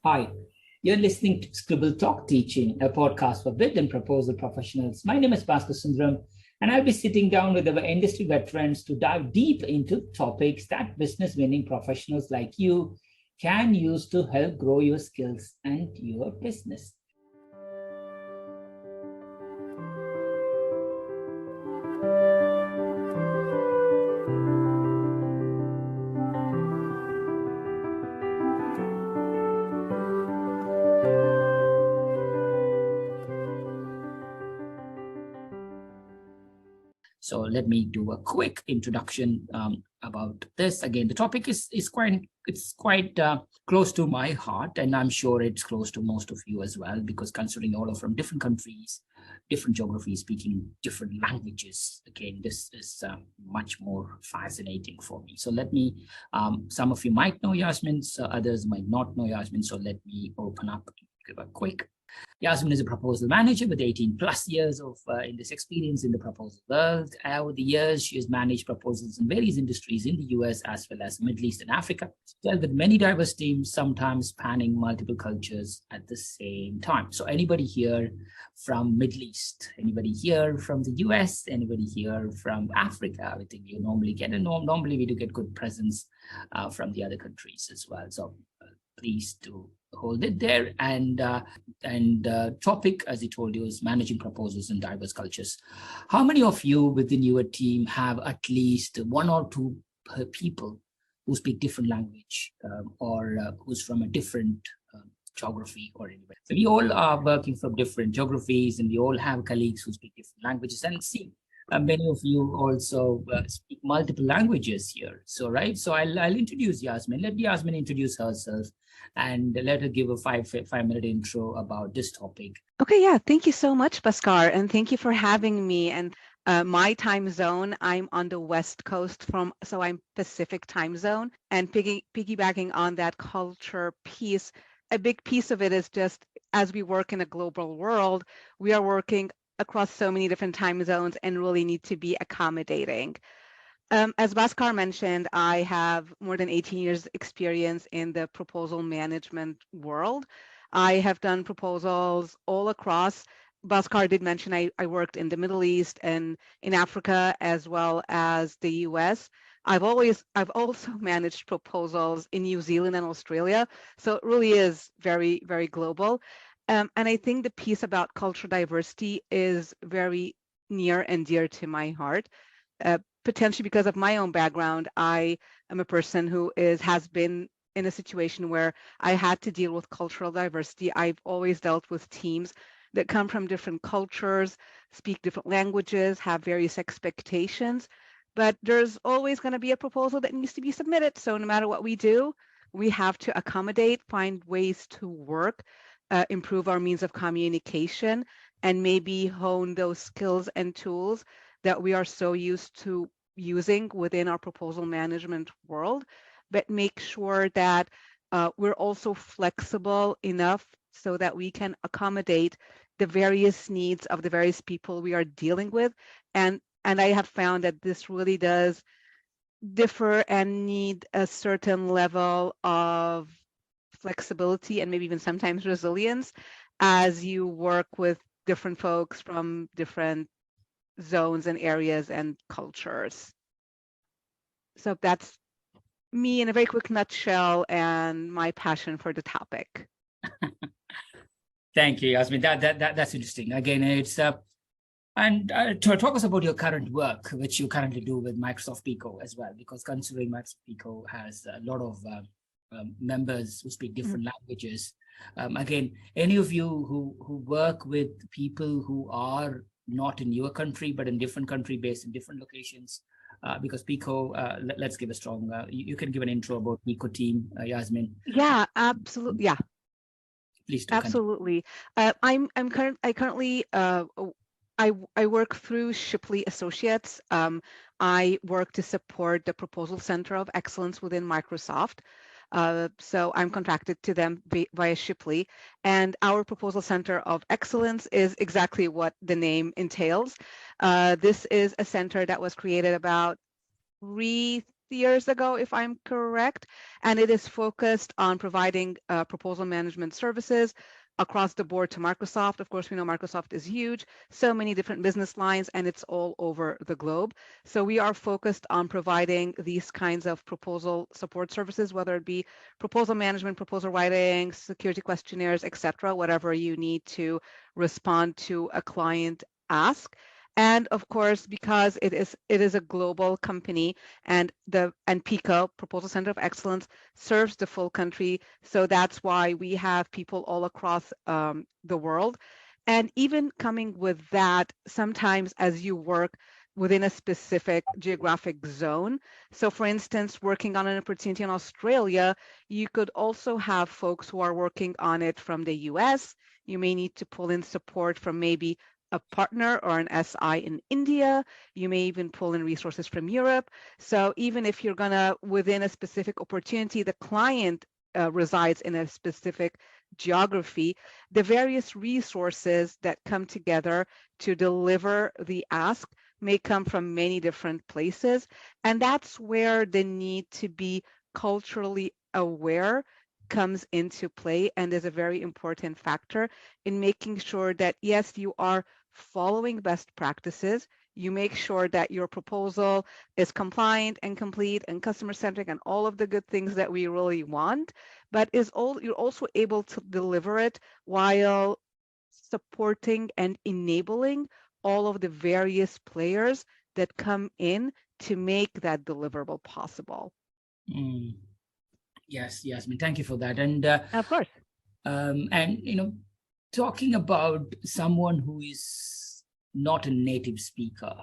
Hi, you're listening to Scribble Talk Teaching, a podcast for bid and proposal professionals. My name is Baachu, and I'll be sitting down with our industry veterans to dive deep into topics that business winning professionals like you can use to help grow your skills and your business. So let me do a quick introduction about this. Again, the topic is quite close to my heart, and I'm sure it's close to most of you as well, because considering all are from different countries, different geographies, speaking different languages, again, this is much more fascinating for me. So let me, some of you might know Yasmin, so others might not know Yasmin. So let me open up, give a quick. Yasmin is a proposal manager with 18 plus years of industry experience in the proposal world. Over the years, she has managed proposals in various industries in the US as well as Middle East and Africa, dealt with many diverse teams, sometimes spanning multiple cultures at the same time. So anybody here from Middle East, anybody here from the US, anybody here from Africa, I think you normally get, and normally we do get good presence from the other countries as well. So please do hold it there. And topic, as I told you, is managing proposals in diverse cultures. How many of you within your team have at least one or two people who speak different language or who's from a different geography or anywhere? So we all are working from different geographies, and we all have colleagues who speak different languages. And see, many of you also speak multiple languages here. So, right. So I'll introduce Yasmin. Let Yasmin introduce herself and let her give a five-minute intro about this topic. Okay, yeah. Thank you so much, Bhaskar, and thank you for having me. And my time zone, I'm on the West Coast so I'm Pacific time zone. And piggybacking on that culture piece, a big piece of it is just as we work in a global world, we are working across so many different time zones and really need to be accommodating. As Bhaskar mentioned, I have more than 18 years experience in the proposal management world. I have done proposals all across. Bhaskar did mention I worked in the Middle East and in Africa as well as the US. I've also managed proposals in New Zealand and Australia. So it really is very, very global. And I think the piece about cultural diversity is very near and dear to my heart. Potentially because of my own background, I am a person who has been in a situation where I had to deal with cultural diversity. I've always dealt with teams that come from different cultures, speak different languages, have various expectations, but there's always going to be a proposal that needs to be submitted. So no matter what we do, we have to accommodate, find ways to work, improve our means of communication, and maybe hone those skills and tools that we are so used to using within our proposal management world, but make sure that we're also flexible enough so that we can accommodate the various needs of the various people we are dealing with. And I have found that this really does differ and need a certain level of flexibility and maybe even sometimes resilience as you work with different folks from different zones and areas and cultures. So that's me in a very quick nutshell and my passion for the topic. Thank you, Yasmin. That's interesting. Again, it's and to talk us about your current work, which you currently do with Microsoft Pico as well, because considering Microsoft Pico has a lot of members who speak different languages. Again, any of you who work with people who are not in your country, but in different country based in different locations, because Pico, let's give a strong, you can give an intro about Pico team, Yasmin. Yeah, absolutely. Yeah. Please do. Absolutely. I currently I work through Shipley Associates. I work to support the Proposal Center of Excellence within Microsoft. So I'm contracted to them via Shipley. And our proposal center of excellence is exactly what the name entails. This is a center that was created about 3 years ago, if I'm correct, and it is focused on providing proposal management services across the board to Microsoft. Of course, we know Microsoft is huge, so many different business lines, and it's all over the globe. So we are focused on providing these kinds of proposal support services, whether it be proposal management, proposal writing, security questionnaires, etc., whatever you need to respond to a client ask. And of course, because it is a global company, and PICO, Proposal Center of Excellence, serves the full country. So that's why we have people all across the world. And even coming with that, sometimes as you work within a specific geographic zone. So for instance, working on an opportunity in Australia, you could also have folks who are working on it from the US. You may need to pull in support from maybe a partner or an SI in India. You may even pull in resources from Europe. So even if you're gonna, within a specific opportunity, the client resides in a specific geography, the various resources that come together to deliver the ask may come from many different places. And that's where the need to be culturally aware comes into play and is a very important factor in making sure that, yes, you are following best practices. You make sure that your proposal is compliant and complete and customer-centric and all of the good things that we really want, but you're also able to deliver it while supporting and enabling all of the various players that come in to make that deliverable possible. Mm. Yes, Yasmin, thank you for that. And Of course. Talking about someone who is not a native speaker,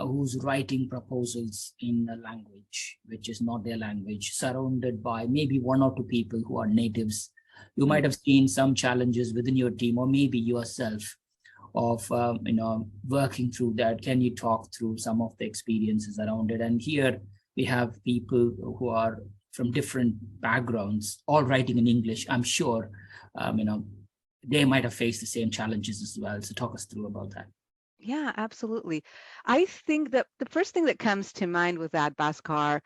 who's writing proposals in a language which is not their language, surrounded by maybe one or two people who are natives, you might have seen some challenges within your team or maybe yourself of working through that. Can you talk through some of the experiences around it? And here we have people who are from different backgrounds, all writing in English. I'm sure they might have faced the same challenges as well. So talk us through about that. Yeah, absolutely. I think that the first thing that comes to mind with that, Bhaskar,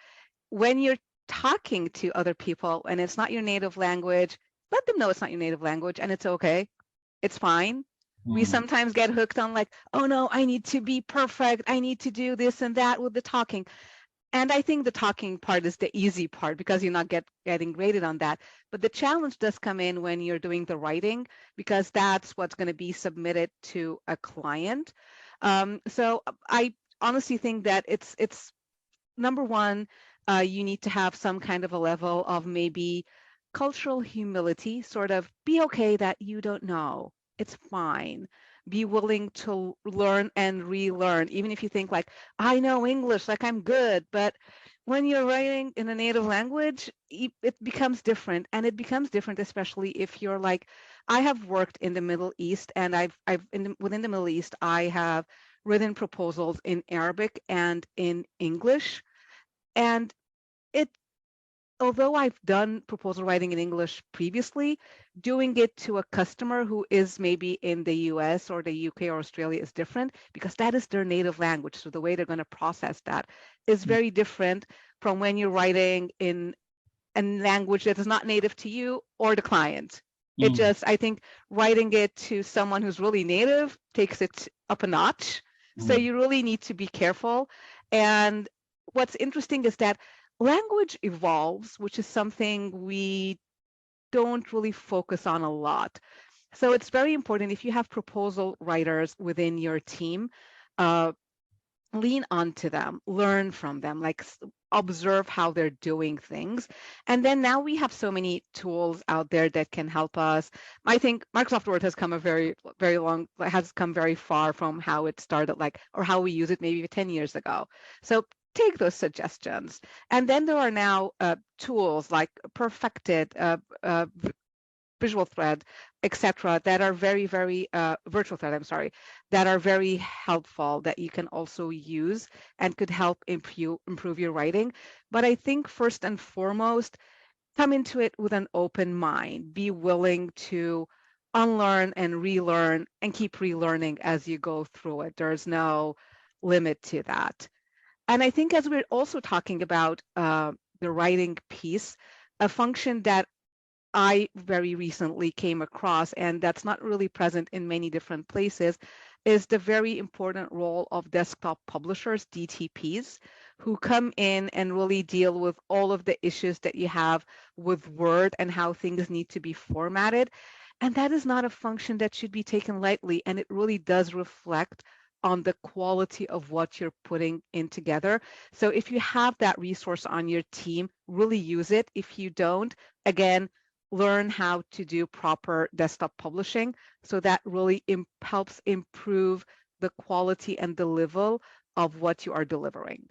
when you're talking to other people and it's not your native language, let them know it's not your native language and it's okay. It's fine. We sometimes get hooked on like, oh no, I need to be perfect. I need to do this and that with the talking. And I think the talking part is the easy part because you're not getting graded on that. But the challenge does come in when you're doing the writing, because that's what's going to be submitted to a client. So I honestly think that it's number one, you need to have some kind of a level of maybe cultural humility, sort of be okay that you don't know. It's fine. Be willing to learn and relearn, even if you think like, I know English, like I'm good, but when you're writing in a native language, it becomes different. And it becomes different, especially if you're like, I have worked in the Middle East, and within the Middle East, I have written proposals in Arabic and in English. And it, although I've done proposal writing in English previously, doing it to a customer who is maybe in the US or the UK or Australia is different, because that is their native language. So the way they're going to process that is very different from when you're writing in a language that is not native to you or the client. It just, I think writing it to someone who's really native takes it up a notch. So you really need to be careful. And what's interesting is that language evolves, which is something we don't really focus on a lot. So it's very important, if you have proposal writers within your team, lean onto them, learn from them, like observe how they're doing things. And then now we have so many tools out there that can help us. I think Microsoft Word has come has come very far from how it started, like, or how we use it maybe 10 years ago. So take those suggestions. And then there are now tools like Perfected, visual thread, etc., that are very, very virtual thread, I'm sorry, that are very helpful that you can also use and could help improve your writing. But I think first and foremost, come into it with an open mind. Be willing to unlearn and relearn and keep relearning as you go through it. There's no limit to that. And I think as we're also talking about the writing piece, a function that I very recently came across, and that's not really present in many different places, is the very important role of desktop publishers, DTPs, who come in and really deal with all of the issues that you have with Word and how things need to be formatted. And that is not a function that should be taken lightly, and it really does reflect on the quality of what you're putting in together. So if you have that resource on your team, really use it. If you don't, again, learn how to do proper desktop publishing, so that really helps improve the quality and the level of what you are delivering.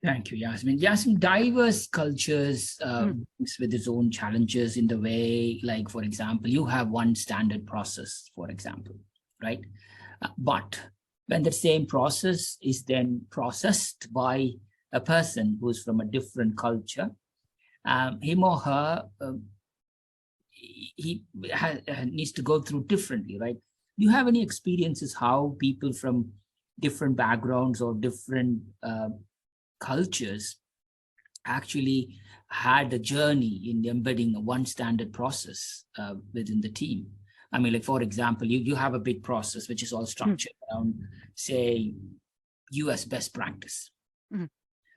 Thank you, Yasmin. Yasmin, diverse cultures brings with its own challenges in the way, like, for example, you have one standard process, for example, right? But when the same process is then processed by a person who's from a different culture, him or her, he needs to go through differently, right? Do you have any experiences how people from different backgrounds or different cultures actually had a journey in embedding one standard process within the team? I mean, like, for example, you have a big process which is all structured around, say, US best practice,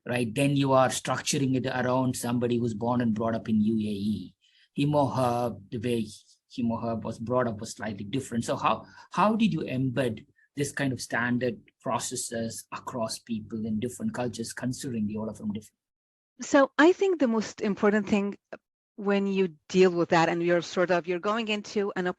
right? Then you are structuring it around somebody who's born and brought up in UAE. Him or her, the way him or her was brought up was slightly different. So how did you embed this kind of standard processes across people in different cultures, considering the all of them different? So I think the most important thing when you deal with that, and you're going into an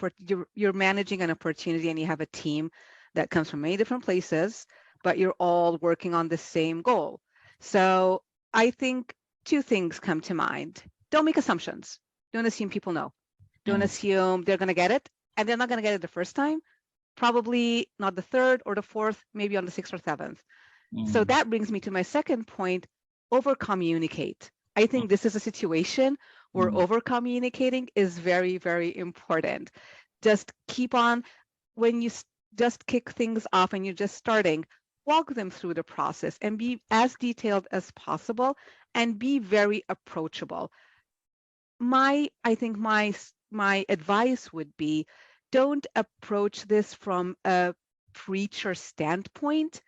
you're managing an opportunity, and you have a team that comes from many different places, but you're all working on the same goal. So I think two things come to mind. Don't make assumptions. Don't assume people know. Don't assume they're going to get it, and they're not going to get it the first time. Probably not the third or the fourth, maybe on the sixth or seventh. So that brings me to my second point: over communicate. I think this is a situation where over communicating is very, very important. Just keep on, when you just kick things off and you're just starting, walk them through the process and be as detailed as possible and be very approachable. I think my advice would be, don't approach this from a preacher standpoint,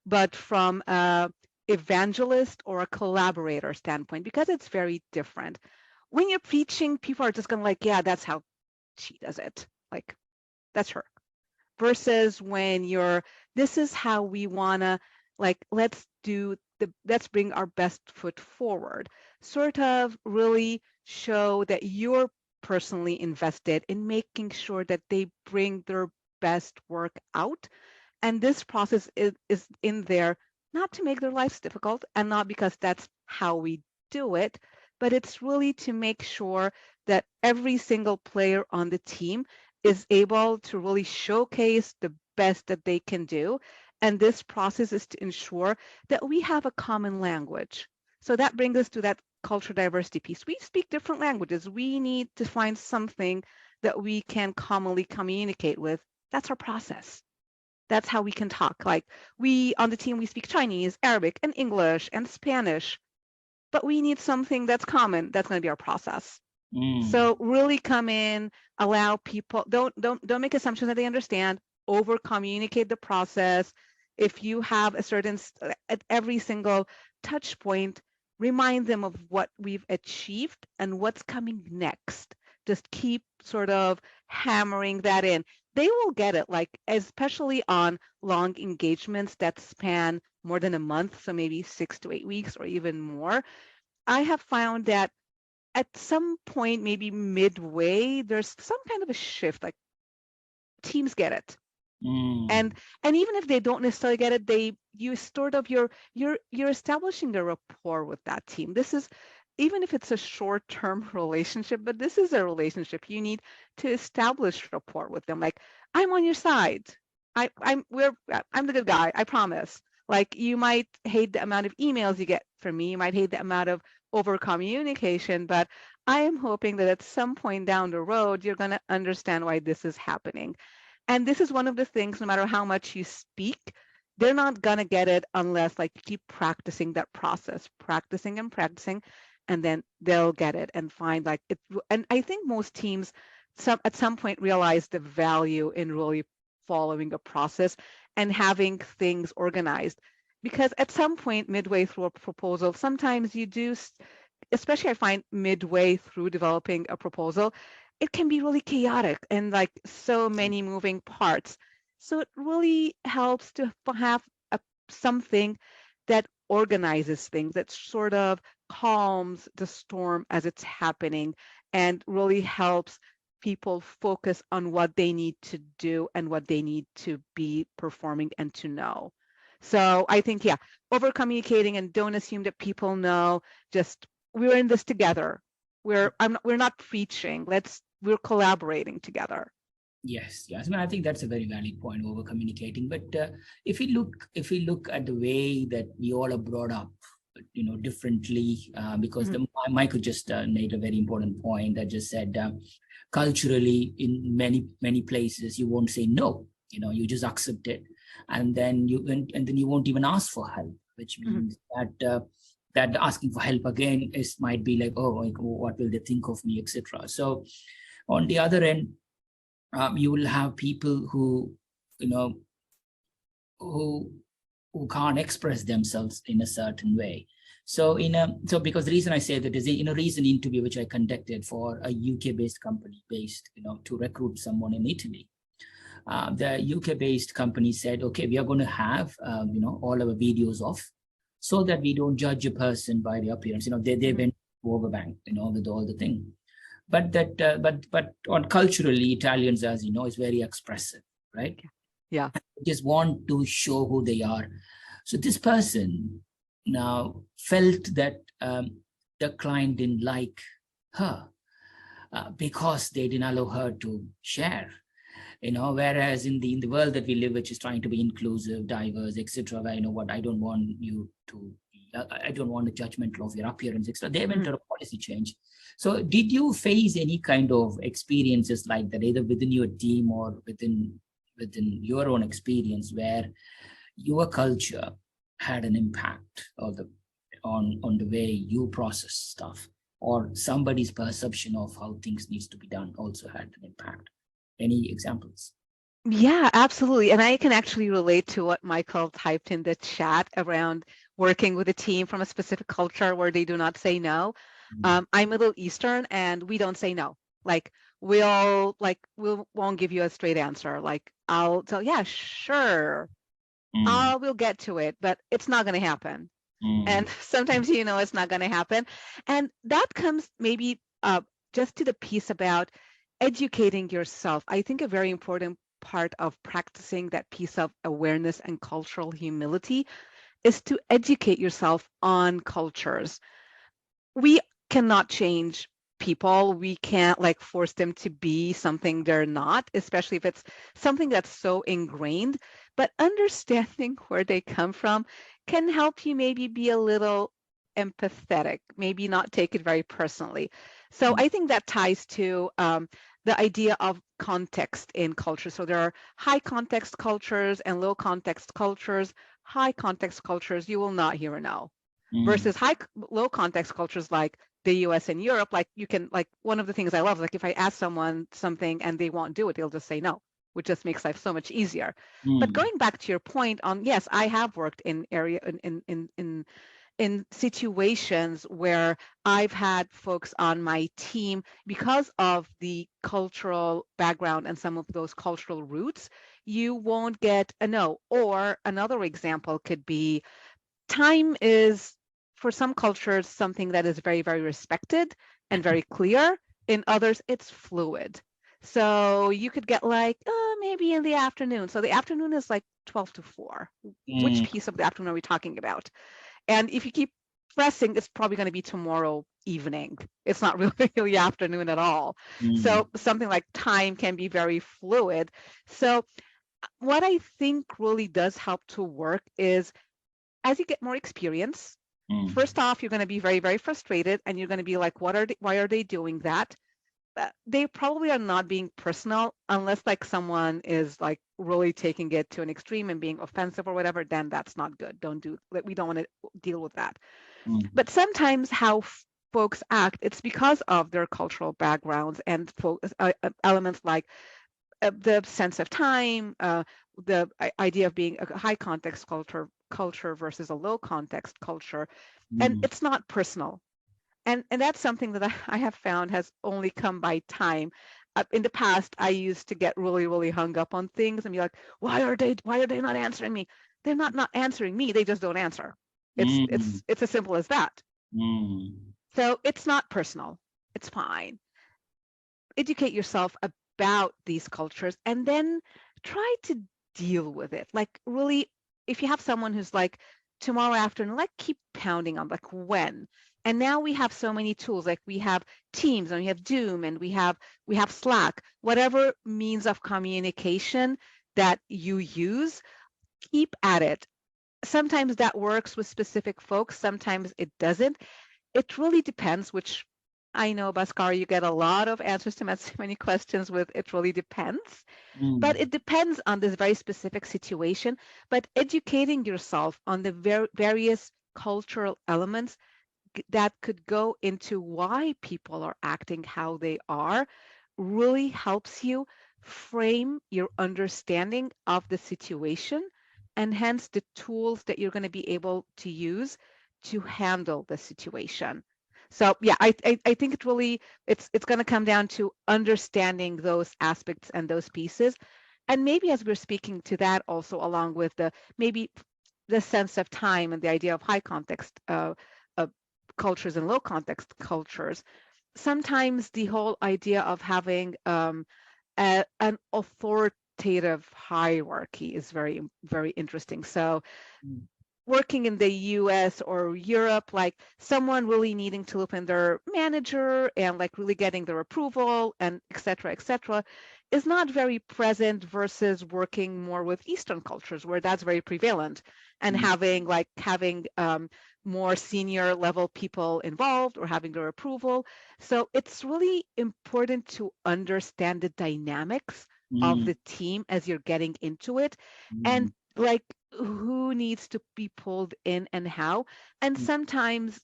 but from a evangelist or a collaborator standpoint, because it's very different. When you're preaching, people are just going to like, yeah, that's how she does it. Like, that's her. Versus when this is how we want to, like, let's bring our best foot forward. Sort of really show that you're personally invested in making sure that they bring their best work out. And this process is in there not to make their lives difficult, and not because that's how we do it, but it's really to make sure that every single player on the team is able to really showcase the best that they can do. And this process is to ensure that we have a common language. So that brings us to that cultural diversity piece. We speak different languages. We need to find something that we can commonly communicate with. That's our process. That's how we can talk. Like, we on the team, we speak Chinese, Arabic, and English, and Spanish, but we need something that's common. That's going to be our process. So really come in, allow people, don't make assumptions that they understand, over communicate the process. If you have a certain, at every single touch point, remind them of what we've achieved and what's coming next. Just keep sort of hammering that in. they will get it, like especially on long engagements that span more than a month, so maybe 6 to 8 weeks or even more. I have found that at some point, maybe midway, there's some kind of a shift, like teams get it. And Mm. even if they don't necessarily get it, you sort of you're establishing a rapport with that team. This is, even if it's a short-term relationship, but this is a relationship. You need to establish rapport with them. Like, I'm on your side. I'm the good guy, I promise. Like, you might hate the amount of emails you get from me, you might hate the amount of over communication, but I am hoping that at some point down the road, you're going to understand why this is happening. And this is one of the things, no matter how much you speak, they're not going to get it unless like you keep practicing that process, practicing and practicing, and then they'll get it and find like it. And I think most teams at some point realize the value in really following a process and having things organized. Because at some point midway through a proposal, sometimes you do, especially I find midway through developing a proposal, it can be really chaotic and like so many moving parts. So it really helps to have something that organizes things, that sort of calms the storm as it's happening and really helps people focus on what they need to do and what they need to be performing and to know. So I think, yeah, over communicating, and don't assume that people know. Just, we're in this together. We're not preaching. We're collaborating together. Yes, yes. I mean, I think that's a very valid point, over communicating. But if we look at the way that we all are brought up, differently, because Michael just made a very important point that just said, culturally, in many places, you won't say no. You just accept it, and then you won't even ask for help, which means that asking for help again might be like, oh, like, what will they think of me, etc. So on the other end, you will have people who you know who can't express themselves in a certain way. So because the reason I say that is, in a recent interview which I conducted for a UK-based company based to recruit someone in Italy, the UK-based company said, okay, we are going to have all our videos off, so that we don't judge a person by the appearance. They went overbank with all the thing. But on culturally, Italians, as you know, is very expressive, right? Yeah. They just want to show who they are. So this person now felt that the client didn't like her because they didn't allow her to share. Whereas in the world that we live, which is trying to be inclusive, diverse, etc., where I don't want you to, I don't want a judgmental of your appearance, etc. They went to a policy change. So did you face any kind of experiences like that, either within your team or within your own experience, where your culture had an impact on the way you process stuff, or somebody's perception of how things needs to be done also had an impact? Any examples? Yeah, absolutely. And I can actually relate to what Michael typed in the chat around working with a team from a specific culture where they do not say no. I'm Middle Eastern, and we don't say no. Like, we won't give you a straight answer. Like, I'll tell, yeah, sure, we'll get to it, but it's not going to happen. And sometimes it's not going to happen. And that comes maybe just to the piece about educating yourself. I think a very important part of practicing that piece of awareness and cultural humility is to educate yourself on cultures. We cannot change people. We can't force them to be something they're not, especially if it's something that's so ingrained. But understanding where they come from can help you maybe be a little empathetic, maybe not take it very personally. So I think that ties to the idea of context in culture. So there are high context cultures and low context cultures. High context cultures, you will not hear a no. Versus low context cultures like the US and Europe, you can, one of the things I love, if I ask someone something and they won't do it, they'll just say no, which just makes life so much easier. But going back to your point on, yes, I have worked in in situations where I've had folks on my team, because of the cultural background and some of those cultural roots, you won't get a no. Or another example could be, time is, for some cultures, something that is very, very respected and very clear. In others, it's fluid. So you could get like, maybe in the afternoon. So the afternoon is like 12 to 4. Which piece of the afternoon are we talking about? And if you keep pressing, it's probably going to be tomorrow evening. It's not really afternoon at all. So something like time can be very fluid. So what I think really does help to work is, as you get more experience, first off, you're going to be very, very frustrated, and you're going to be like, why are they doing that? They probably are not being personal, unless like someone is like really taking it to an extreme and being offensive or whatever. Then that's not good. We don't want to deal with that. But sometimes how folks act, it's because of their cultural backgrounds and elements like the sense of time, the idea of being a high context culture versus a low context culture, and it's not personal. And that's something that I have found has only come by time. In the past, I used to get really, really hung up on things and be like, why are they not answering me? They're not answering me. They just don't answer. It's as simple as that. So it's not personal. It's fine. Educate yourself about these cultures and then try to deal with it. Like, really, if you have someone who's like, tomorrow afternoon, like, keep pounding on like, when. And now we have so many tools, like we have Teams and we have Zoom and we have Slack, whatever means of communication that you use, keep at it. Sometimes that works with specific folks, sometimes it doesn't. It really depends, which I know, Bhaskar, you get a lot of answers to many questions with it really depends. But it depends on this very specific situation. But educating yourself on the various cultural elements that could go into why people are acting how they are really helps you frame your understanding of the situation, and hence the tools that you're going to be able to use to handle the situation. So yeah, I think it's going to come down to understanding those aspects and those pieces. And maybe as we're speaking to that also, along with maybe the sense of time and the idea of high context cultures and low context cultures, sometimes the whole idea of having an authoritative hierarchy is very, very interesting. So working in the US or Europe, like someone really needing to loop in their manager and like really getting their approval and et cetera, is not very present versus working more with Eastern cultures where that's very prevalent, and having more senior level people involved or having their approval. So it's really important to understand the dynamics of the team as you're getting into it, and like who needs to be pulled in and how. And sometimes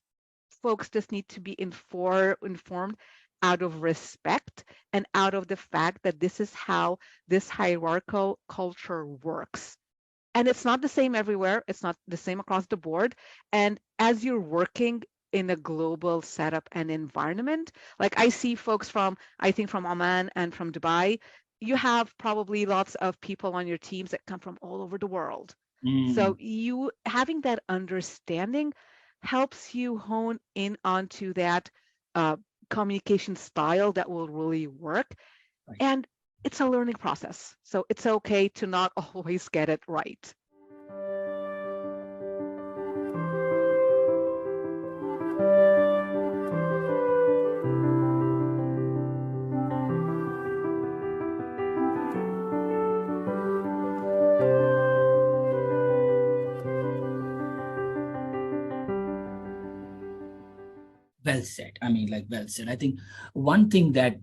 folks just need to be informed out of respect and out of the fact that this is how this hierarchical culture works. And it's not the same everywhere. It's not the same across the board. And as you're working in a global setup and environment, like I see folks from Oman and from Dubai, you have probably lots of people on your teams that come from all over the world. So you having that understanding helps you hone in onto that communication style that will really work. Right. And it's a learning process. So it's okay to not always get it right. Well said. I mean, like, well said. I think one thing that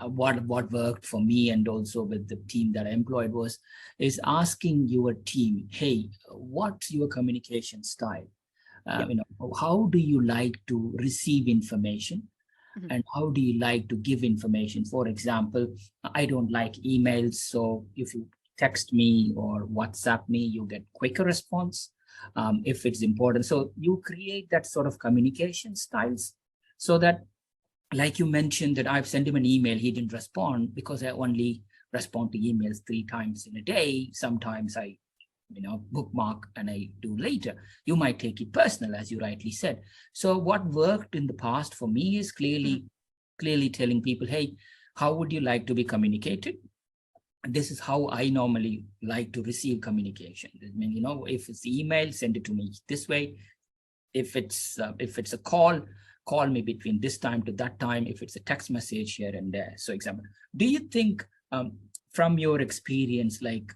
what worked for me and also with the team that I employed is asking your team, hey, what's your communication style? How do you like to receive information? And how do you like to give information? For example, I don't like emails. So if you text me or WhatsApp me, you get quicker response. if it's important. So you create that sort of communication styles so that, like you mentioned, that I've sent him an email, he didn't respond because I only respond to emails 3 times in a day. Sometimes I bookmark and I do later. You might take it personal, as you rightly said. So what worked in the past for me is clearly telling people, hey, how would you like to be communicated? This is how I normally like to receive communication. I mean, if it's email, send it to me this way. If it's a call me between this time to that time. If it's a text message, here and there. So example, do you think from your experience, like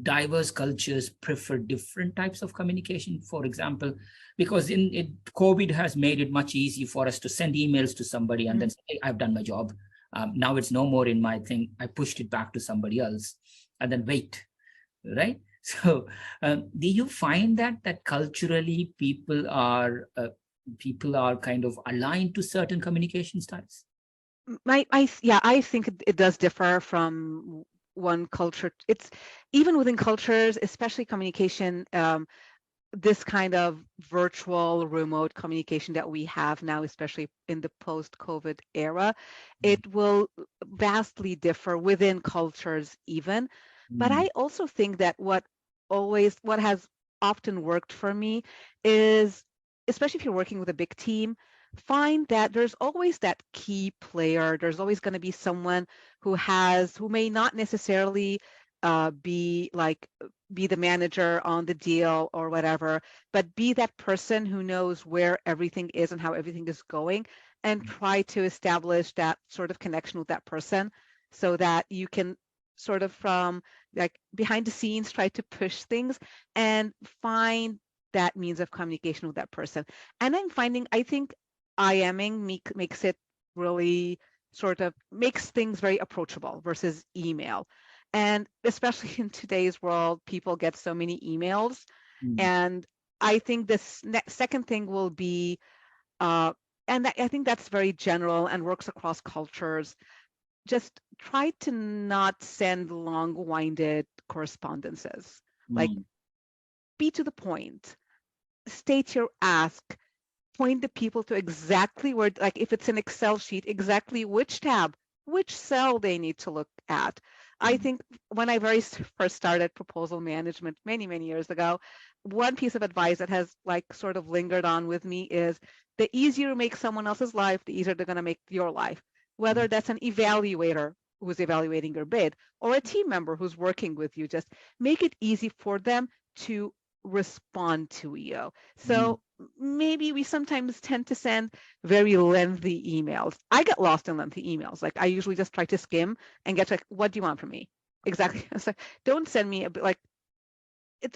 diverse cultures prefer different types of communication? For example, because COVID has made it much easier for us to send emails to somebody and then say, hey, I've done my job. Now it's no more in my thing. I pushed it back to somebody else and then wait, right? So do you find that culturally people are kind of aligned to certain communication styles? I think it does differ from one culture. It's even within cultures, especially communication, this kind of virtual remote communication that we have now, especially in the post-COVID era, it will vastly differ within cultures even. But I also think that what has often worked for me is, especially if you're working with a big team, find that there's always that key player. There's always going to be someone who may not necessarily be the manager on the deal or whatever, but be that person who knows where everything is and how everything is going, and try to establish that sort of connection with that person so that you can sort of from like behind the scenes try to push things and find that means of communication with that person. And I think IMing makes it really sort of makes things very approachable versus email. And especially in today's world, people get so many emails. And I think this second thing will be, I think that's very general and works across cultures. Just try to not send long-winded correspondences. Like, be to the point, state your ask, point the people to exactly where, like if it's an Excel sheet, exactly which tab, which cell they need to look at. I think when I first started proposal management many, many years ago, one piece of advice that has like sort of lingered on with me is the easier you make someone else's life, the easier they're going to make your life. Whether that's an evaluator who's evaluating your bid or a team member who's working with you, just make it easy for them to respond to you. So maybe we sometimes tend to send very lengthy emails. I get lost in lengthy emails. Like I usually just try to skim and get like, what do you want from me? Exactly. It's like, don't send me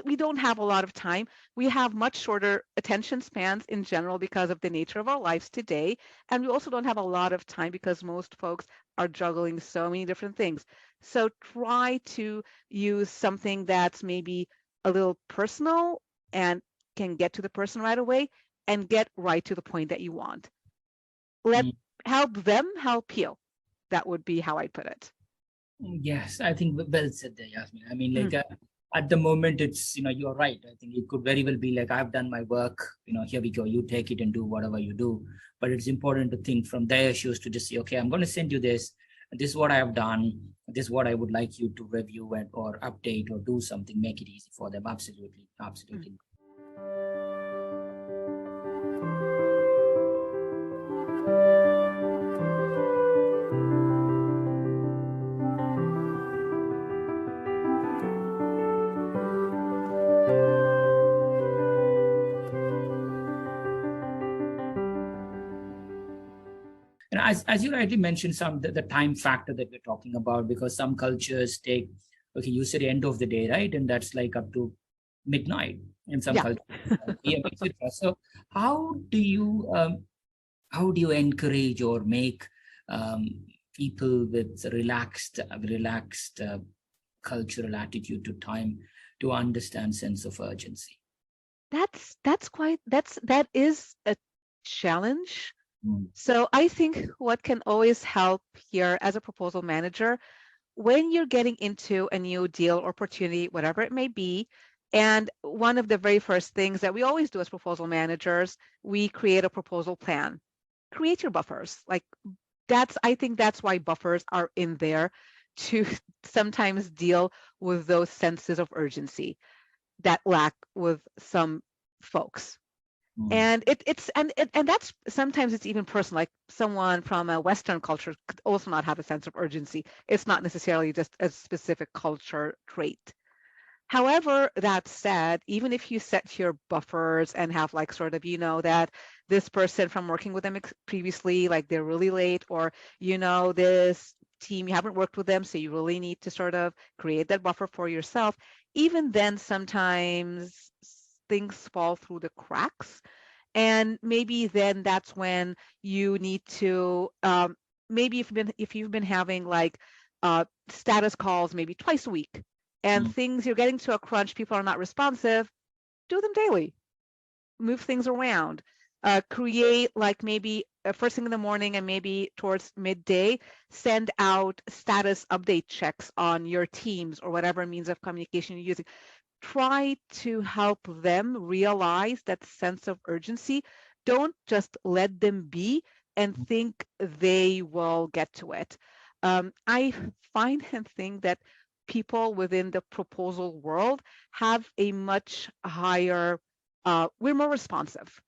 we don't have a lot of time. We have much shorter attention spans in general because of the nature of our lives today. And we also don't have a lot of time because most folks are juggling so many different things. So try to use something that's maybe a little personal and can get to the person right away and get right to the point that you want. Help them help you. That would be how I'd put it. Yes, I think well said there, Yasmin. I mean, like at the moment, it's, you're right. I think it could very well be like, I've done my work, here we go, you take it and do whatever you do. But it's important to think from their shoes to just say, okay, I'm going to send you this. This is what I have done. This is what I would like you to review or update or do something, make it easy for them. Absolutely. Absolutely. And as you rightly mentioned, the time factor that we're talking about, because some cultures take, okay, you said the end of the day, right? And that's like up to midnight in some cultures. So how do you encourage or make people with relaxed cultural attitude to time to understand sense of urgency? That is a challenge. So I think what can always help here as a proposal manager, when you're getting into a new deal, opportunity, whatever it may be, And one of the very first things that we always do as proposal managers, we create a proposal plan. Create your buffers. Like I think that's why buffers are in there, to sometimes deal with those senses of urgency that lack with some folks. And that's sometimes it's even personal. Like someone from a Western culture could also not have a sense of urgency. It's not necessarily just a specific culture trait. However, that said, even if you set your buffers and have like sort of, that this person from working with them previously, like they're really late, or, this team, you haven't worked with them, so you really need to sort of create that buffer for yourself. Even then, sometimes things fall through the cracks. And maybe then that's when you need to, maybe if you've been having like status calls maybe twice a week, and things, you're getting to a crunch, people are not responsive, do them daily. Move things around. Create like maybe first thing in the morning and maybe towards midday, send out status update checks on your teams or whatever means of communication you're using. Try to help them realize that sense of urgency. Don't just let them be and think they will get to it. I find and think that people within the proposal world have a much higher, we're more responsive.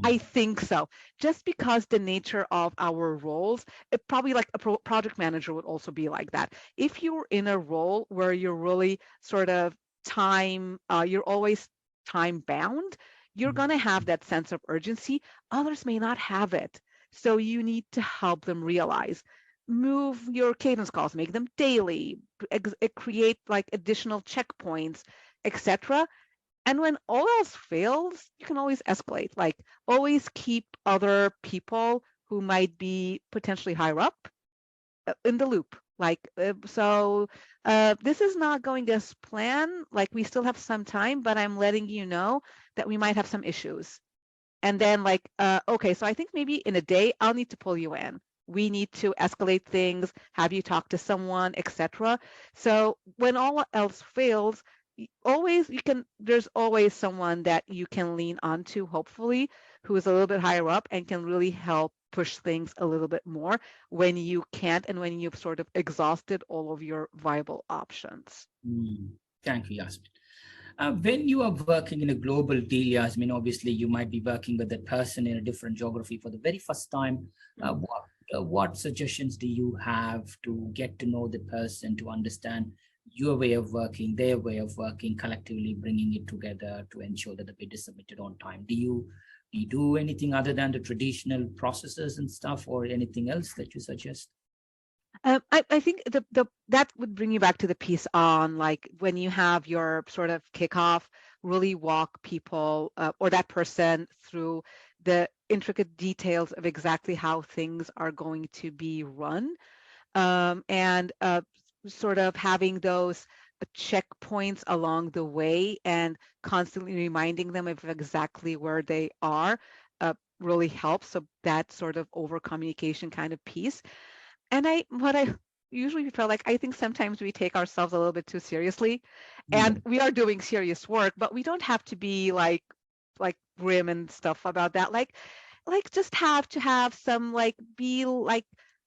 I think so. Just because the nature of our roles, it probably like a project manager would also be like that. If you're in a role where you're really sort of you're always time bound, you're going to have that sense of urgency. Others may not have it. So you need to help them realize. Move your cadence calls, make them daily, create like additional checkpoints, etc. And when all else fails, you can always escalate. Like always keep other people who might be potentially higher up in the loop. Like, this is not going as planned. Like we still have some time, but I'm letting you know that we might have some issues. And then like, okay, so I think maybe in a day, I'll need to pull you in. We need to escalate things, have you talk to someone, etc. So when all else fails, there's always someone that you can lean onto, hopefully, who is a little bit higher up and can really help push things a little bit more when you can't and when you've sort of exhausted all of your viable options. Thank you, Yasmin. When you are working in a global deal, Yasmin, obviously you might be working with that person in a different geography for the very first time. What suggestions do you have to get to know the person, to understand your way of working, their way of working, collectively bringing it together to ensure that the bid is submitted on time? Do you do anything other than the traditional processes and stuff, or anything else that you suggest? I think that would bring you back to the piece on like when you have your sort of kickoff, really walk people or that person through the intricate details of exactly how things are going to be run, and sort of having those checkpoints along the way and constantly reminding them of exactly where they are really helps. So that sort of over communication kind of piece. And what I usually feel like, I think sometimes we take ourselves a little bit too seriously, and we are doing serious work, but we don't have to be like grim and stuff about that. Like just have to have some like be like,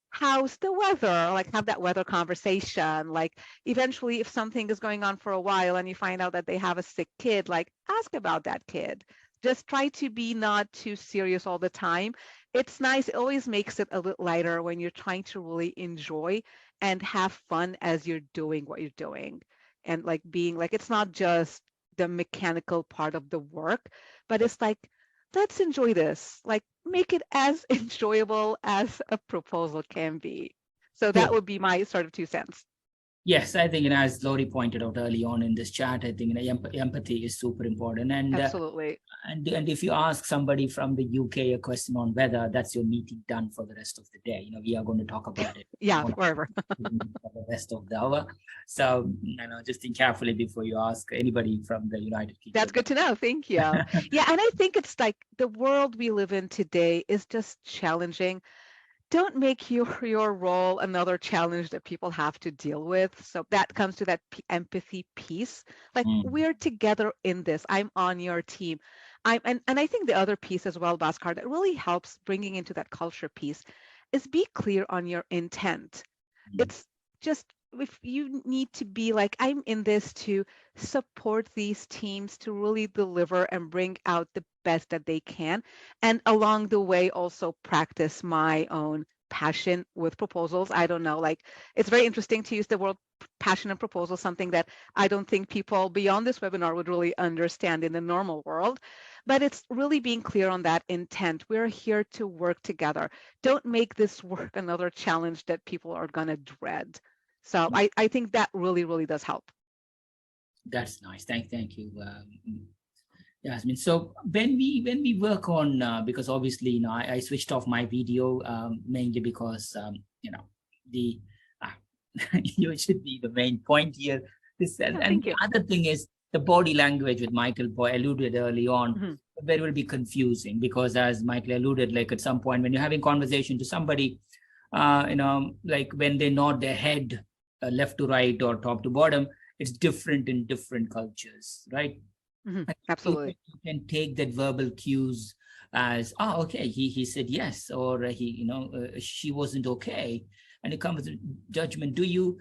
how's the weather? Like have that weather conversation. Like eventually, if something is going on for a while and you find out that they have a sick kid, like ask about that kid. Just try to be not too serious all the time. It's nice. It always makes it a little lighter when you're trying to really enjoy and have fun as you're doing what you're doing. And like being like, it's not just the mechanical part of the work, but it's like, let's enjoy this. Like make it as enjoyable as a proposal can be. So that would be my sort of 2 cents. Yes, I think, as Lori pointed out early on in this chat, I think empathy is super important. And Absolutely. And if you ask somebody from the UK a question on weather, that's your meeting done for the rest of the day. We are going to talk about it. Yeah, forever. For the rest of the hour. So, just think carefully before you ask anybody from the United Kingdom. That's good to know. Thank you. Yeah, and I think it's like the world we live in today is just challenging. don't make your role another challenge that people have to deal with. So that comes to that empathy piece. Like, Mm, we're together in this. I'm on your team. And I think the other piece as well, Bhaskar, that really helps bringing into that culture piece is be clear on your intent. mm, It's just, if you need to be like, I'm in this to support these teams to really deliver and bring out the best that they can, and along the way also practice my own passion with proposals. I don't know, like, it's very interesting to use the word passion and proposal, something that I don't think people beyond this webinar would really understand in the normal world. But it's really being clear on that intent. We're here to work together. Don't make this work another challenge that people are going to dread. So mm. I think that really, really does help. That's nice. Thank you, Yasmin. So when we work on because obviously I switched off my video mainly because the you should be the main point here. This Yeah, and thank the you. other thing is the body language with Michael alluded early on. Mm-hmm. Very will be confusing because as Michael alluded, like at some point when you're having conversation to somebody, like when they nod their head left to right or top to bottom, it's different in different cultures, right? Mm-hmm. And Absolutely. you can take that verbal cues as, oh, okay, he said yes, or she wasn't okay. And it comes with judgment. Do you,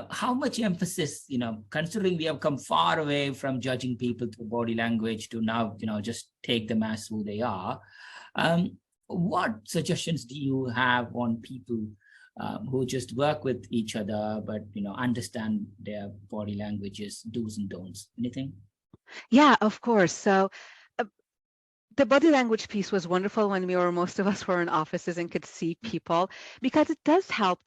how much emphasis, considering we have come far away from judging people through body language to now, just take them as who they are. What suggestions do you have on people who just work with each other, but, understand their body languages, do's and don'ts? Anything? Yeah, of course. So uh, the body language piece was wonderful when most of us were in offices and could see people, because it does help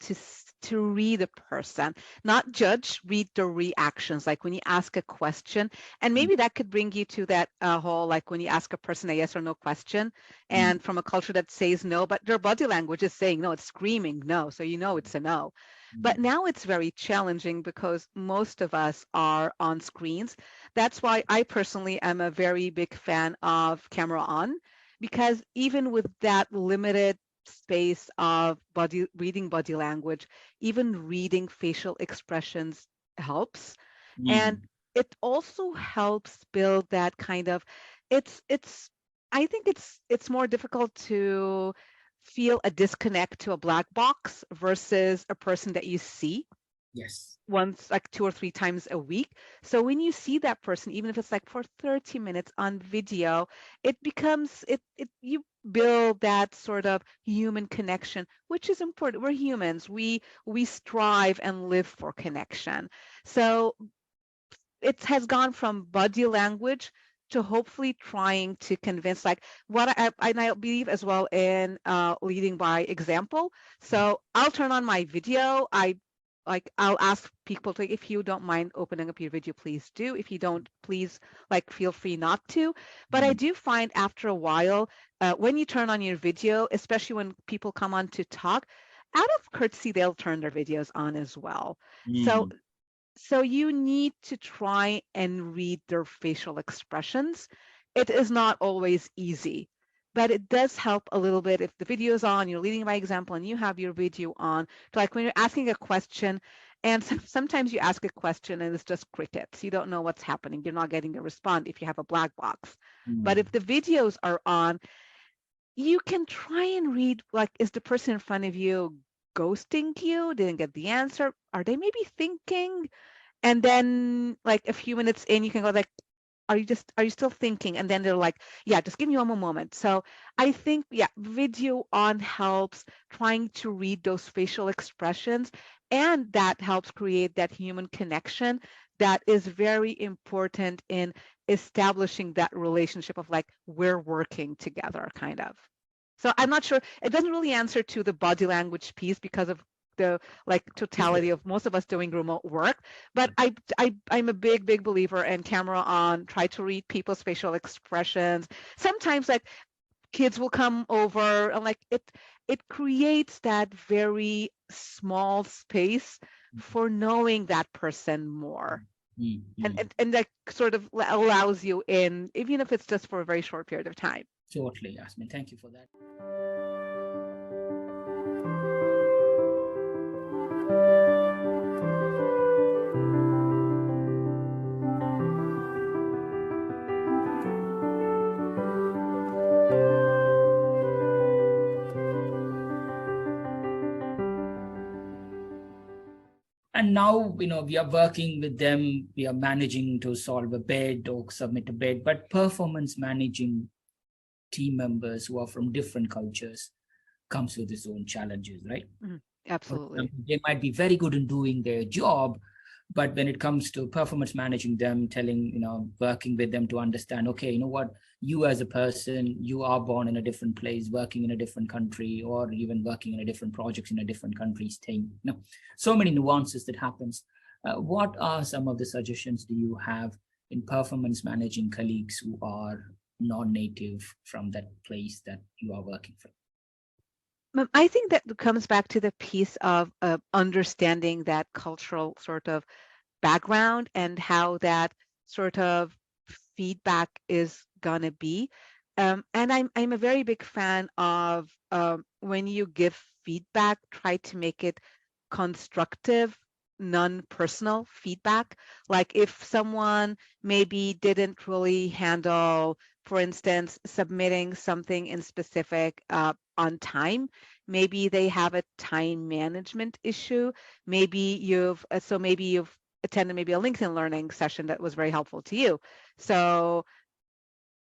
to read a person, not judge, read the reactions. Like when you ask a question, and maybe that could bring you to that whole, like when you ask a person a yes or no question, Mm, and from a culture that says no, but their body language is saying no, it's screaming no, so you know it's a no. But mm, now it's very challenging because most of us are on screens. That's why I personally am a very big fan of camera on, because even with that limited space of reading body language, even reading facial expressions helps. And mm. it also helps build that kind of, it's I think it's more difficult to feel a disconnect to a black box versus a person that you see Yes. once, like 2 or 3 times a week. So when you see that person, even if it's like for 30 minutes on video, it becomes it you build that sort of human connection, which is important. We're humans. We strive and live for connection. So it has gone from body language to hopefully trying to convince, like, what and I believe as well in leading by example. So I'll turn on my video. I'll ask people to, if you don't mind opening up your video, please do. If you don't, please, like, feel free not to. But I Mm, do find after a while, when you turn on your video, especially when people come on to talk, out of courtesy, they'll turn their videos on as well. So mm. you need to try and read their facial expressions. It is not always easy, but it does help a little bit if the video is on, you're leading by example, and you have your video on. To, like, when you're asking a question, and sometimes you ask a question and it's just crickets. You don't know what's happening. You're not getting a response if you have a black box. But Mm. if the videos are on, you can try and read, like, is the person in front of you ghosting you? Didn't get the answer? Are they maybe thinking? And then, like, a few minutes in, you can go like, are you still thinking? And then they're like, yeah, just give me one more moment. So I think, yeah, video on helps trying to read those facial expressions, and that helps create that human connection that is very important in establishing that relationship of, like, we're working together, kind of. So I'm not sure, it doesn't really answer to the body language piece because of the, like, totality of most of us doing remote work. But I'm a big believer in camera on, try to read people's facial expressions. Sometimes, like, kids will come over and, like, it creates that very small space for knowing that person more. Mm, mm. And that sort of allows you in, even if it's just for a very short period of time. Totally, Yasmin. Thank you for that. And now, we are working with them, we are managing to solve a bid or submit a bid, but performance managing team members who are from different cultures comes with its own challenges, right? Absolutely. They might be very good in doing their job, but when it comes to performance managing them, working with them to understand, okay, you know what, you as a person, you are born in a different place, working in a different country, or even working in a different projects in a different country, staying, so many nuances that happens. What are some of the suggestions do you have in performance managing colleagues who are non-native from that place that you are working from? I think that comes back to the piece of understanding that cultural sort of background and how that sort of feedback is gonna be. And I'm a very big fan of when you give feedback, try to make it constructive, non-personal feedback. Like if someone maybe didn't really handle, for instance, submitting something in specific on time, maybe they have a time management issue. Maybe you've attended maybe a LinkedIn learning session that was very helpful to you. So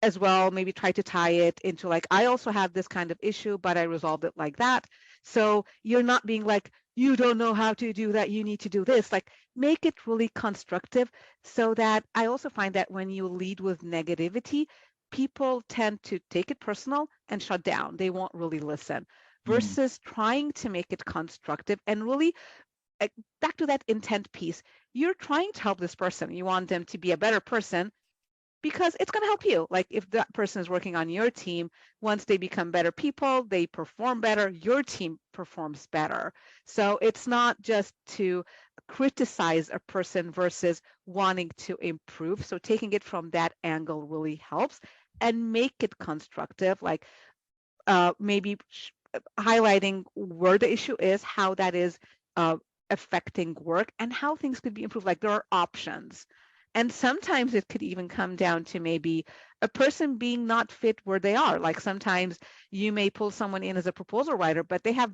as well, maybe try to tie it into like, I also have this kind of issue, but I resolved it like that. So you're not being like, you don't know how to do that, you need to do this. Like, make it really constructive, so that I also find that when you lead with negativity, people tend to take it personal and shut down. They won't really listen, versus trying to make it constructive and really back to that intent piece. You're trying to help this person. You want them to be a better person, because it's going to help you. Like if that person is working on your team, once they become better people, they perform better, your team performs better. So it's not just to criticize a person versus wanting to improve. So taking it from that angle really helps, and make it constructive, like maybe highlighting where the issue is, how that is affecting work, and how things could be improved. Like there are options. And sometimes it could even come down to maybe a person being not fit where they are. Like sometimes you may pull someone in as a proposal writer, but they have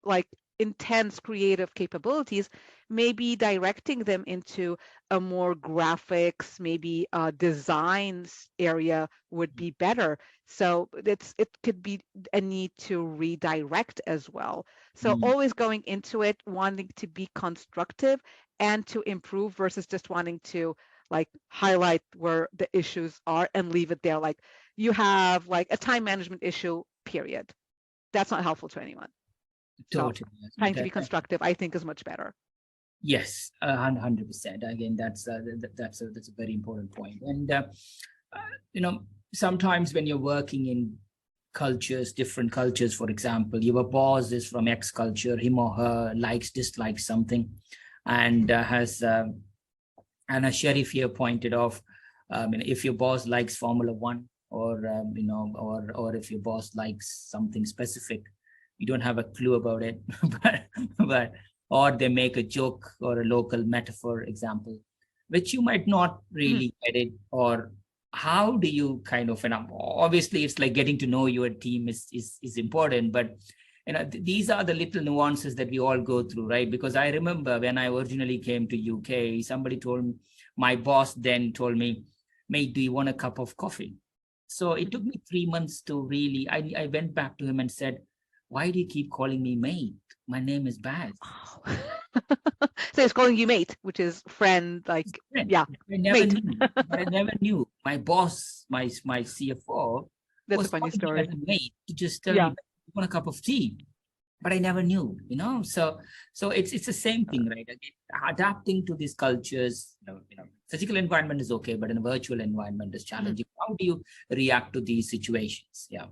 like intense creative capabilities. Maybe directing them into a more graphics, maybe designs area would be better. So it could be a need to redirect as well. So always going into it wanting to be constructive and to improve, versus just wanting to like highlight where the issues are and leave it there. Like you have like a time management issue, period. That's not helpful to anyone. So Totally. trying to be constructive, I think, is much better. Yes, 100%. Again, that's a very important point. And sometimes when you're working in cultures, different cultures, for example, your boss is from X culture, him or her dislikes something, and has Anna Sharif here pointed off, if your boss likes Formula One, or or if your boss likes something specific, you don't have a clue about it, but or they make a joke or a local metaphor example, which you might not really get it, or how do you kind of, obviously it's like getting to know your team is important, but these are the little nuances that we all go through, right? Because I remember when I originally came to UK, somebody told me, my boss then told me, mate, do you want a cup of coffee? So it took me 3 months to really, I went back to him and said, why do you keep calling me mate? My name is Baz. Oh. So it's calling you mate, which is friend, like, yeah. I never knew. But I never knew. My boss, my CFO, That's was a funny calling me story. as a mate to just tell me, you want a cup of tea? But I never knew, So it's the same thing, right? Again, adapting to these cultures, physical environment is okay, but in a virtual environment is challenging. How do you react to these situations? Yeah.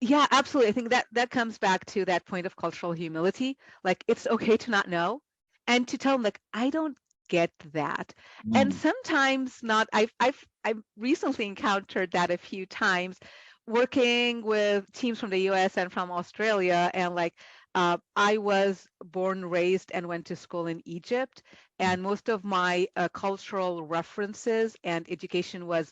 Yeah, absolutely. I think that comes back to that point of cultural humility. Like it's okay to not know, and to tell them like, I don't get that. And sometimes not. I've recently encountered that a few times, working with teams from the US and from Australia, and like I was born, raised, and went to school in Egypt, and most of my cultural references and education was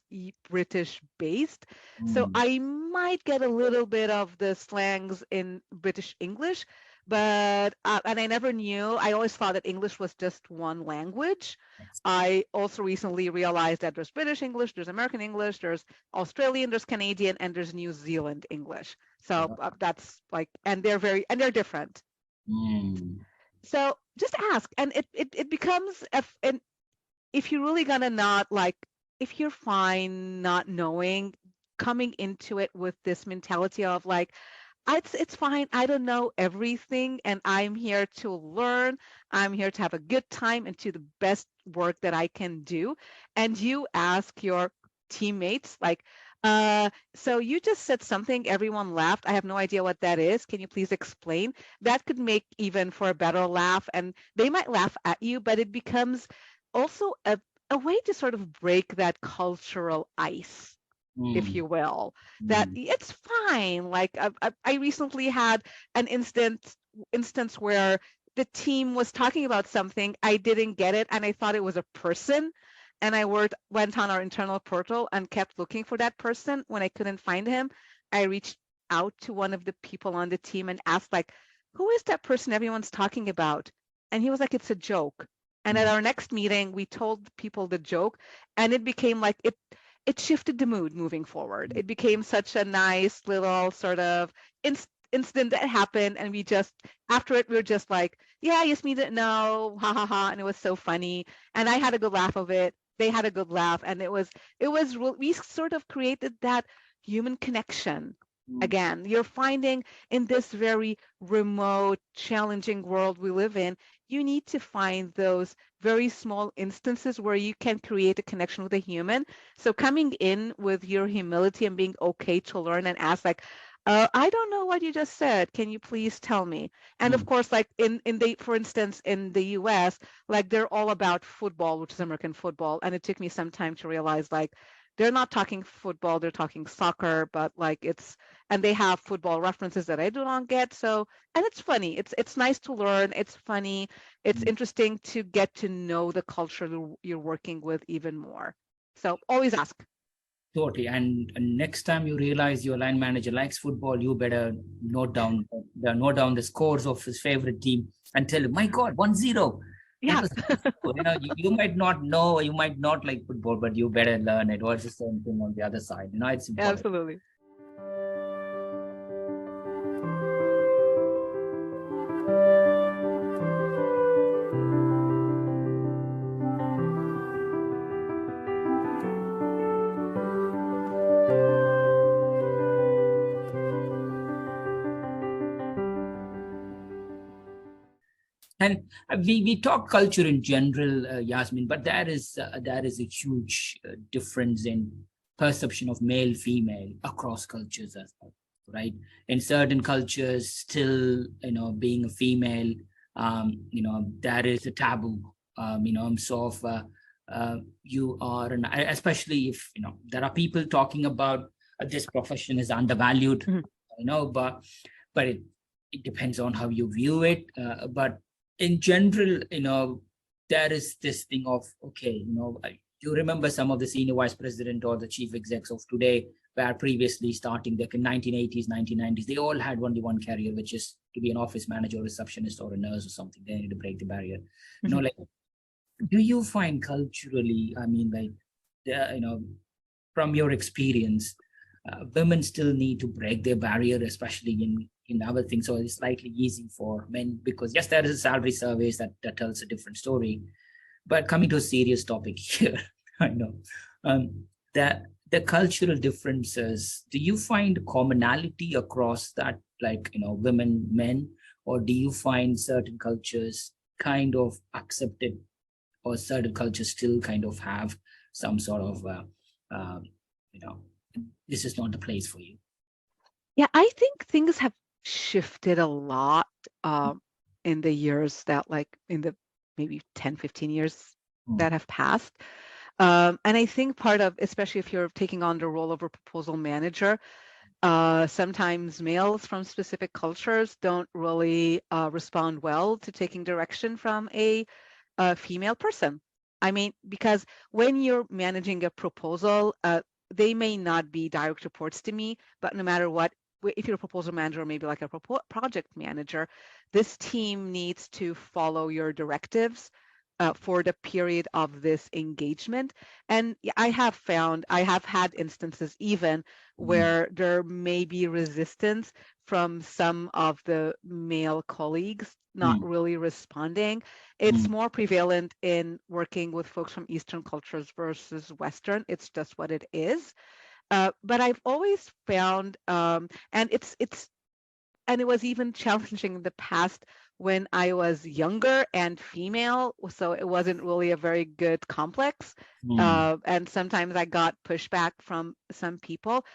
British based. So I might get a little bit of the slangs in British English, but and I never knew. I always thought that English was just one language. That's I also recently realized that there's British English, there's American English, there's Australian, there's Canadian, and there's New Zealand English. So correct. that's like, and they're different. Mm, So just ask, and it becomes and if you're really gonna not like, if you're fine not knowing, coming into it with this mentality of like, it's fine. I don't know everything, and I'm here to learn. I'm here to have a good time and do the best work that I can do. And you ask your teammates, like, so you just said something, everyone laughed. I have no idea what that is. Can you please explain? That could make even for a better laugh, and they might laugh at you, but it becomes also a way to sort of break that cultural ice, if mm, you will, that mm, it's fine. Like I recently had an instance where the team was talking about something, I didn't get it, and I thought it was a person. And I went on our internal portal and kept looking for that person. When I couldn't find him, I reached out to one of the people on the team and asked, like, who is that person everyone's talking about? And he was like, it's a joke. And at mm, our next meeting, we told people the joke, and it became like it shifted the mood moving forward. It became such a nice little sort of incident that happened, and we just, after it, we were just like, yeah, Yasmin didn't know, ha ha ha, and it was so funny, and I had a good laugh of it. They had a good laugh, and we sort of created that human connection. mm. Again, you're finding in this very remote, challenging world we live in, you need to find those very small instances where you can create a connection with a human. So coming in with your humility and being okay to learn and ask, like, I don't know what you just said. Can you please tell me? And of Mm. course, like for instance, in the US, like they're all about football, which is American football. And it took me some time to realize, like, they're not talking football, they're talking soccer, but like and they have football references that I do not get. So, and it's funny. It's nice to learn. It's funny. It's interesting to get to know the culture that you're working with even more. So always ask. Totally. And next time you realize your line manager likes football, you better note down the scores of his favorite team and tell him, my God, 1-0. That Yeah, was you might not know, you might not like football, but you better learn it. Or it's the same thing on the other side. It's important. absolutely. And we talk culture in general, Yasmin, but there is a huge difference in perception of male female across cultures as well, right? In certain cultures, still being a female, there is a taboo. Sort of you are, and especially if there are people talking about this profession is undervalued, Mhm. but it depends on how you view it. But in general, there is this thing of, okay, you remember some of the senior vice president or the chief execs of today, where previously starting the 1980s, 1990s, they all had only one career, which is to be an office manager, or receptionist, or a nurse or something. They need to break the barrier. Mhm. Like, do you find culturally, I mean, like, from your experience, women still need to break their barrier, especially in other things. So it's slightly easy for men because yes, there is a salary surveys that tells a different story. But coming to a serious topic here, I know that the cultural differences. Do you find commonality across that, like women, men, or do you find certain cultures kind of accepted, or certain cultures still kind of have some sort of uh, you know this is not the place for you? Yeah, I think things have shifted a lot in the years that, like, in the maybe 10, 15 years Mm, that have passed. And I think part of, especially if you're taking on the role of a proposal manager, sometimes males from specific cultures don't really respond well to taking direction from a female person. I mean, because when you're managing a proposal, they may not be direct reports to me, but no matter what, if you're a proposal manager or maybe like a project manager, this team needs to follow your directives for the period of this engagement. And I have had instances even where there may be resistance from some of the male colleagues not really responding. It's more prevalent in working with folks from Eastern cultures versus Western. It's just what it is. But I've always found, and it was even challenging in the past when I was younger and female, so it wasn't really a very good complex. And sometimes I got pushback from some people.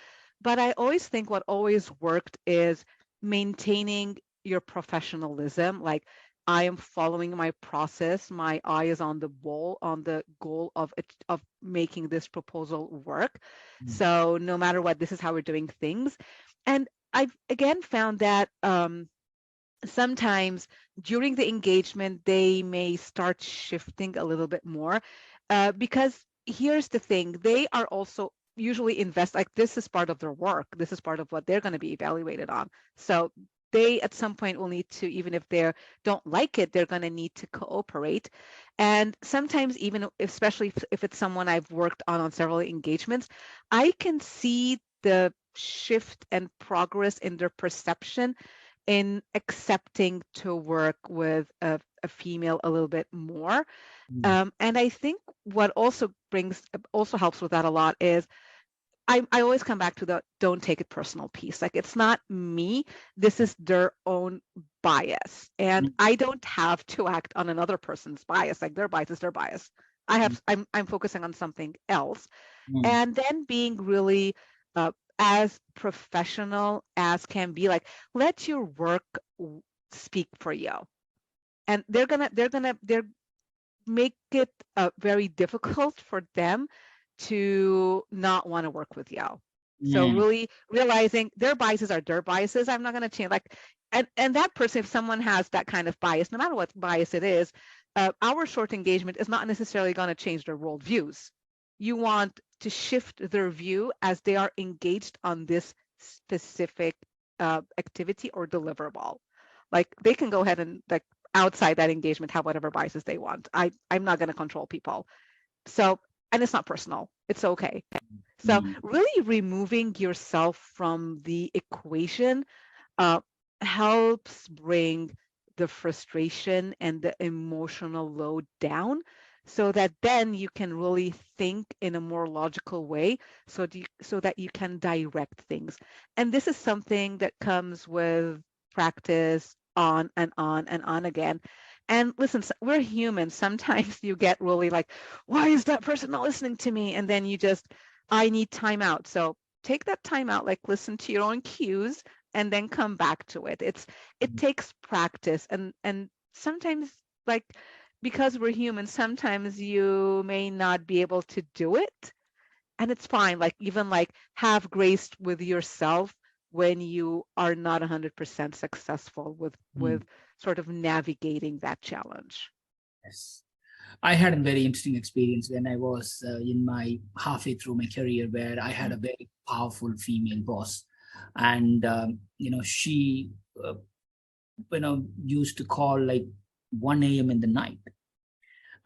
But I always think what always worked is maintaining your professionalism. Like, I am following my process. My eye is on the goal of making this proposal work. So no matter what, this is how we're doing things. And I've again found that sometimes during the engagement, they may start shifting a little bit more because here's the thing, they are also usually like this is part of their work. This is part of what they're going to be evaluated on. So they at some point will need to, even if they don't like it, they're going to need to cooperate. And sometimes even, especially if it's someone I've worked on several engagements, I can see the shift and progress in their perception in accepting to work with a female a little bit more. And I think what also helps with that a lot is I always come back to the don't take it personal piece. Like, it's not me, this is their own bias. And I don't have to act on another person's bias. Like, their bias is their bias. I'm focusing on something else. And then being really as professional as can be, like, let your work speak for you. And they're make it very difficult for them to not want to work with you. So really realizing their biases are their biases. I'm not going to change, like, and that person, if someone has that kind of bias, no matter what bias it is, our short engagement is not necessarily going to change their worldviews. You want to shift their view as they are engaged on this specific activity or deliverable. Like, they can go ahead and, like, outside that engagement, have whatever biases they want. I'm not going to control people. So, and it's not personal. It's okay. So really removing yourself from the equation helps bring the frustration and the emotional load down, so that then you can really think in a more logical way, so that you can direct things. And this is something that comes with practice, on and on and on again. And listen, we're humans. Sometimes you get really like, why is that person not listening to me? And then I need time out. So take that time out, like, listen to your own cues and then come back to it. It takes practice. And sometimes, like, because we're humans, sometimes you may not be able to do it. And it's fine. Like, even like, have grace with yourself when you are not 100% successful with sort of navigating that challenge. Yes. I had a very interesting experience when I was in my halfway through my career, where I had a very powerful female boss, and she used to call like 1 a.m. in the night.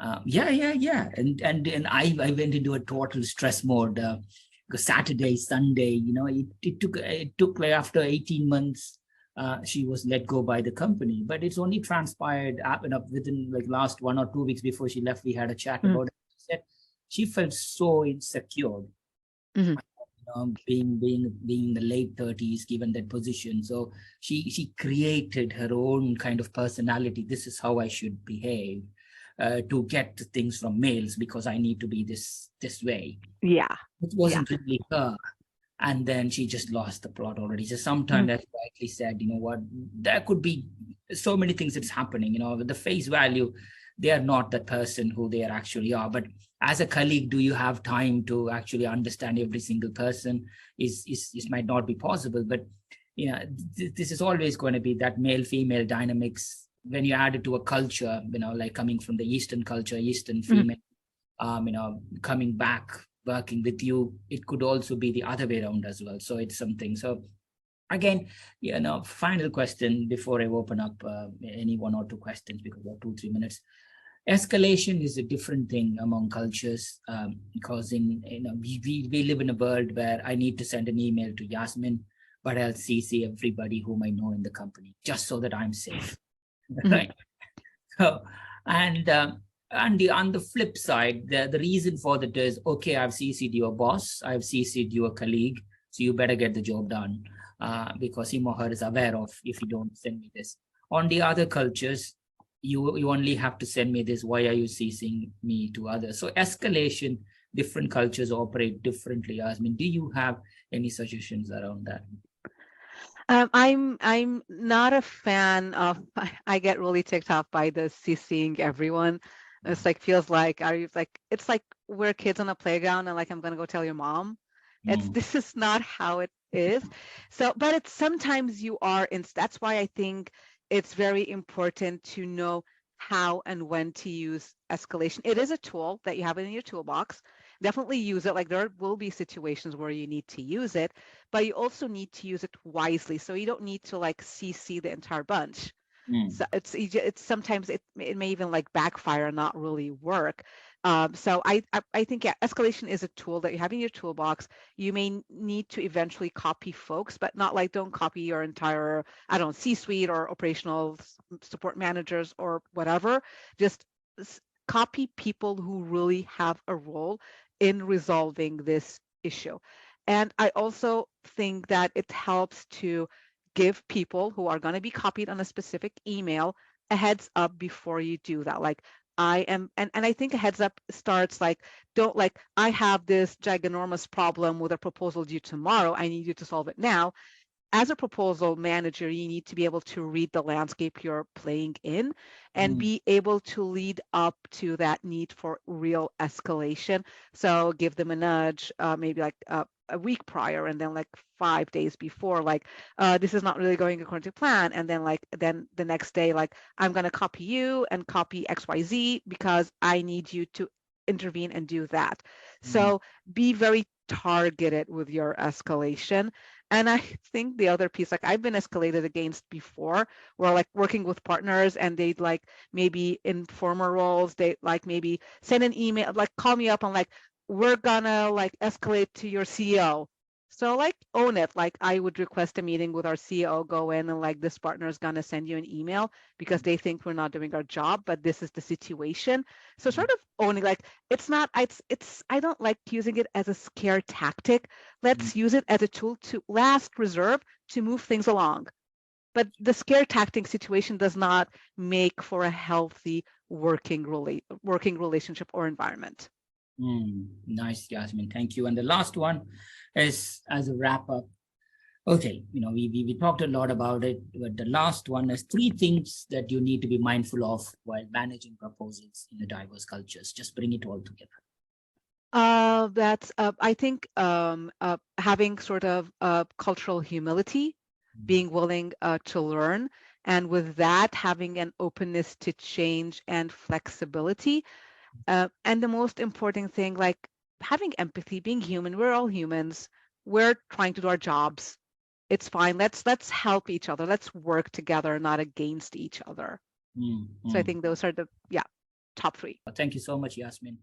And I went into a total stress mode. Because Saturday, Sunday, it took like after 18 months, she was let go by the company. But it's only transpired within like last 1 or 2 weeks before she left. We had a chat about it. She said she felt so insecure, being in the late 30s, given that position. So she created her own kind of personality. This is how I should behave. To get things from males, because I need to be this way. Yeah. It wasn't really her. And then she just lost the plot already. So sometimes, as rightly said, there could be so many things that's happening. With the face value, they are not that person who they actually are. But as a colleague, do you have time to actually understand every single person? Is might not be possible. But this is always going to be that male-female dynamics. When you add it to a culture, like coming from the Eastern culture, Eastern female, coming back, working with you, it could also be the other way around as well. So it's something. So Again, final question before I open up any 1 or 2 questions, because we have 2-3 minutes. Escalation is a different thing among cultures, because we live in a world where I need to send an email to Yasmin, but I'll CC everybody whom I know in the company just so that I'm safe, right? So, and on the flip side, the reason for that is, okay, I've CC'd your boss, I've CC'd your colleague, so you better get the job done, because him or her is aware of if you don't send me this. On the other cultures, you only have to send me this. Why are you CCing me to others? So escalation, different cultures operate differently. I mean, do you have any suggestions around that? I'm not a fan of. I get really ticked off by the CCing everyone. It's like feels like it's like we're kids on a playground and like I'm gonna go tell your mom. This is not how it is. So, but it's sometimes you are in. That's why I think it's very important to know how and when to use escalation. It is a tool that you have in your toolbox. Definitely use it. Like there will be situations where you need to use it, but you also need to use it wisely. So you don't need to like CC the entire bunch. So it's sometimes it may even like backfire and not really work. So I think, yeah, escalation is a tool that you have in your toolbox. You may need to eventually copy folks, but not like don't copy your entire, I don't know, C-suite or operational support managers or whatever. Just copy people who really have a role in resolving this issue. And I also think that it helps to give people who are going to be copied on a specific email a heads up before you do that. Like I am, and I think a heads up starts like, don't like, I have this giganormous problem with a proposal due tomorrow. I need you to solve it now. As a proposal manager, you need to be able to read the landscape you're playing in and be able to lead up to that need for real escalation. So give them a nudge, maybe like a week prior, and then like 5 days before, like this is not really going according to plan. And then the next day, like I'm going to copy you and copy XYZ because I need you to intervene and do that. So be very targeted with your escalation. And I think the other piece, like I've been escalated against before, where like working with partners and they'd like maybe in former roles, they like maybe send an email, like call me up and like, we're gonna like escalate to your CEO. So like own it. Like I would request a meeting with our CEO, go in and like this partner is gonna send you an email because they think we're not doing our job, but this is the situation. So sort of owning, like it's not, it's I don't like using it as a scare tactic. Let's use it as a tool to last reserve to move things along. But the scare tactic situation does not make for a healthy working relationship or environment. Nice, Yasmin. Thank you. And the last one is as a wrap up. Okay, we talked a lot about it, but the last one is 3 things that you need to be mindful of while managing proposals in the diverse cultures. Just bring it all together. That's I think having sort of cultural humility, being willing to learn, and with that having an openness to change and flexibility. And the most important thing, like having empathy, being human. We're all humans. We're trying to do our jobs. It's fine. Let's help each other. Let's work together, not against each other. So I think those are the top 3. Thank you so much, Yasmin.